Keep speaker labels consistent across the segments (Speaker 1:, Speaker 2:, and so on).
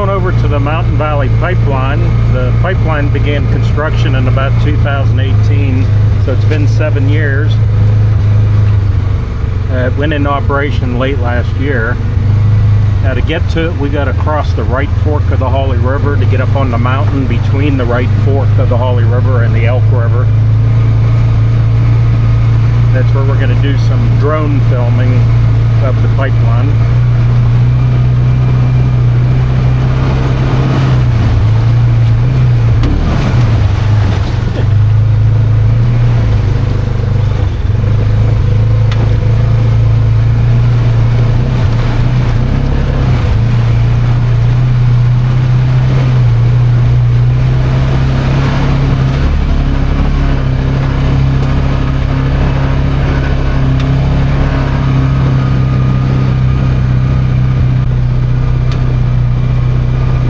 Speaker 1: going over to the Mountain Valley Pipeline. The pipeline began construction in about 2018, so it's been 7 years. It went into operation late last year. Now to get to it, we got to cross the right fork of the Holly River to get up on the mountain between the right fork of the Holly River and the Elk River. That's where we're going to do some drone filming of the pipeline.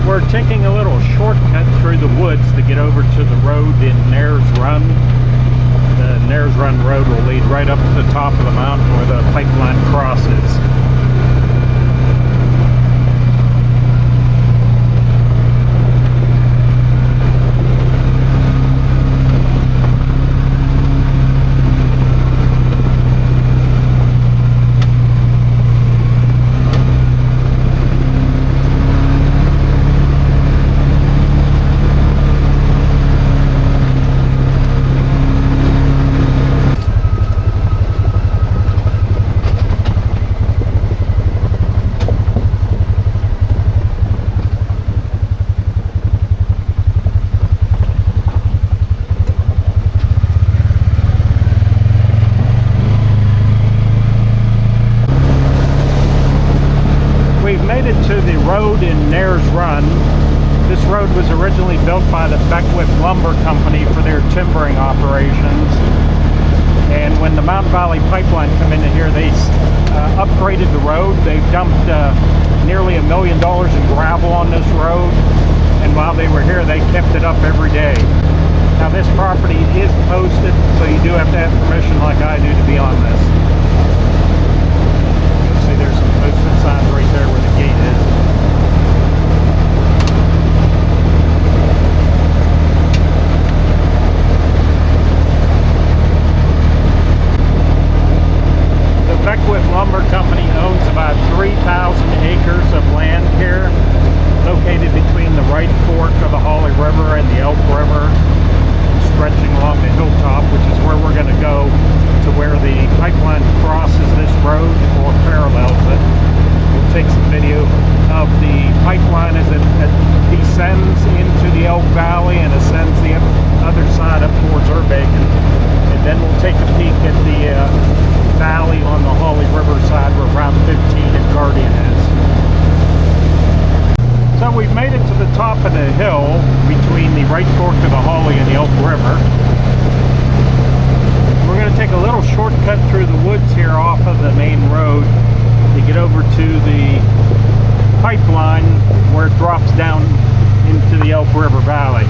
Speaker 1: We're taking a little shortcut through the woods to get over to the road in Nares Run. The Nares Run road will lead right up to the top of the mountain where the pipeline crosses. We've made it to the road in Nares Run. This road was originally built by the Beckwith Lumber Company for their timbering operations. And when the Mountain Valley Pipeline come into here, they upgraded the road. They've dumped nearly $1 million in gravel on this road. And while they were here, they kept it up every day. Now this property is posted, so you do have to have permission like I do to be on this. See, there's some posted signs right there where the gate is. The Beckwith Lumber Company owns about 3,000 acres of land here, located between the right fork of the Holly River and the Elk River, stretching along the hilltop, which is where we're going to go to where the pipeline crosses this road or parallels it. We'll take some video of the pipeline as it descends into the Elk Valley and ascends the other side up towards Urbacon. And then we'll take a peek at the valley on the Holly River side where Route 15 and Guardian is. So we've made it to the top of the hill between the right fork of the Holly and the Elk River. We're going to take a little shortcut through the woods here off of the main road to get over to the pipeline where it drops down into the Elk River Valley.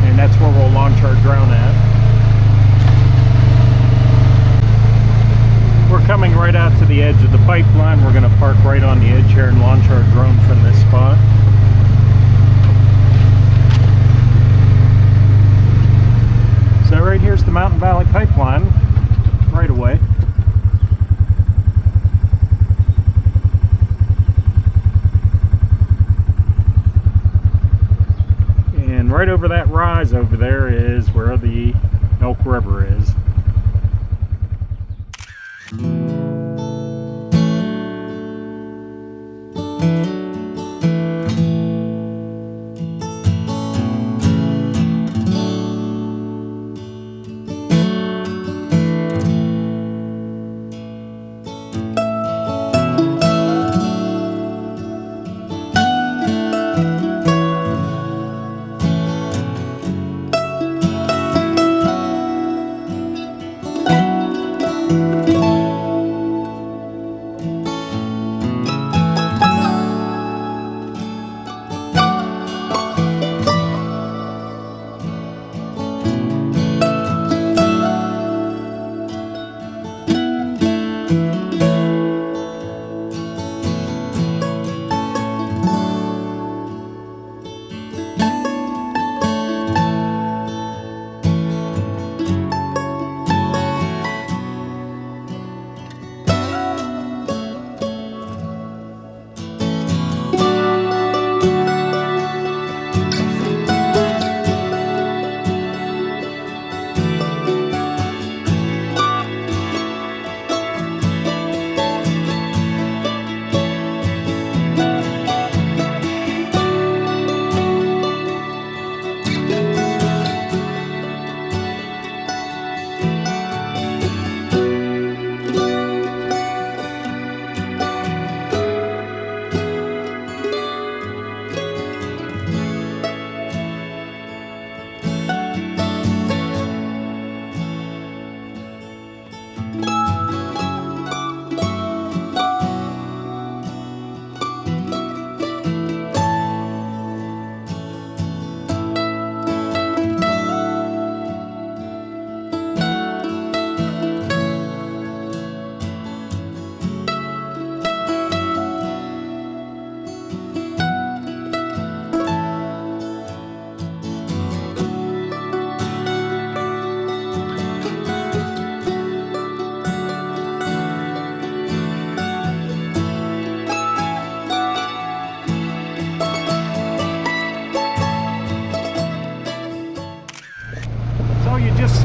Speaker 1: And that's where we'll launch our drone at. We're coming right out to the edge of the pipeline. We're going to park right on the edge here and launch our drone from this spot. So right here's the Mountain Valley Pipeline right away. And right over that rise over there is where the Elk River is.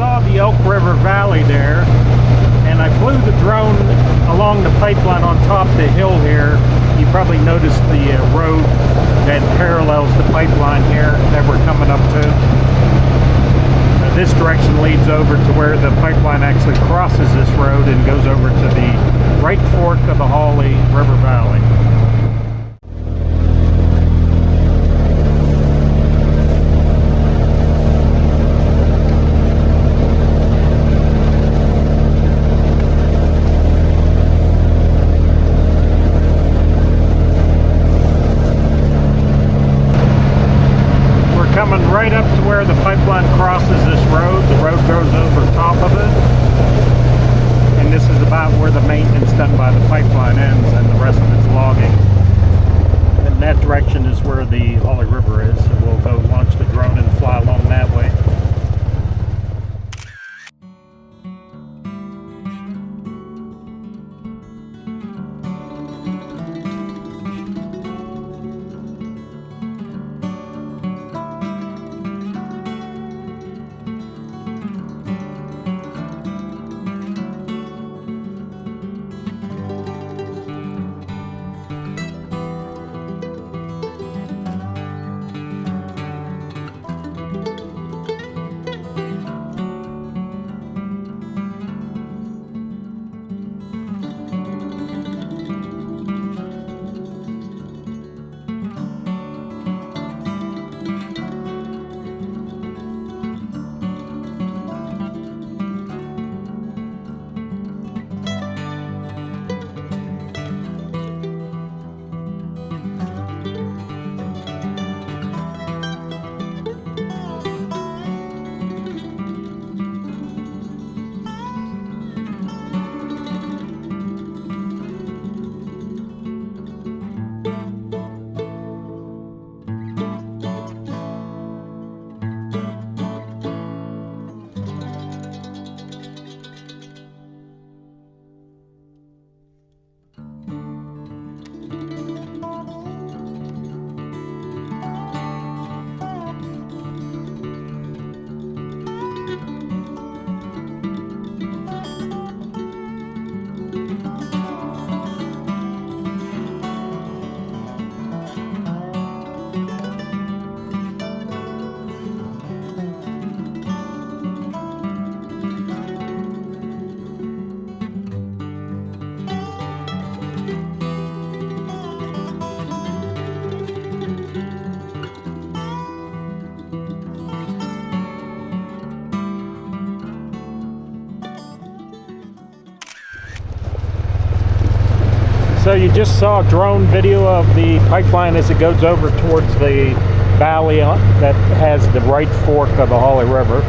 Speaker 1: saw the Elk River Valley there, and I flew the drone along the pipeline on top of the hill here. You probably noticed the road that parallels the pipeline here that we're coming up to. This direction leads over to where the pipeline actually crosses this road and goes over to the right fork of the Holly River Valley. Coming right up to where the pipeline crosses this road. The road goes over top of it. And this is about where the maintenance done by the pipeline ends, and the rest of it's logging. And that direction is where the Holly River is. So we'll go launch the drone and fly along that way. So you just saw a drone video of the pipeline as it goes over towards the valley that has the right fork of the Holly River.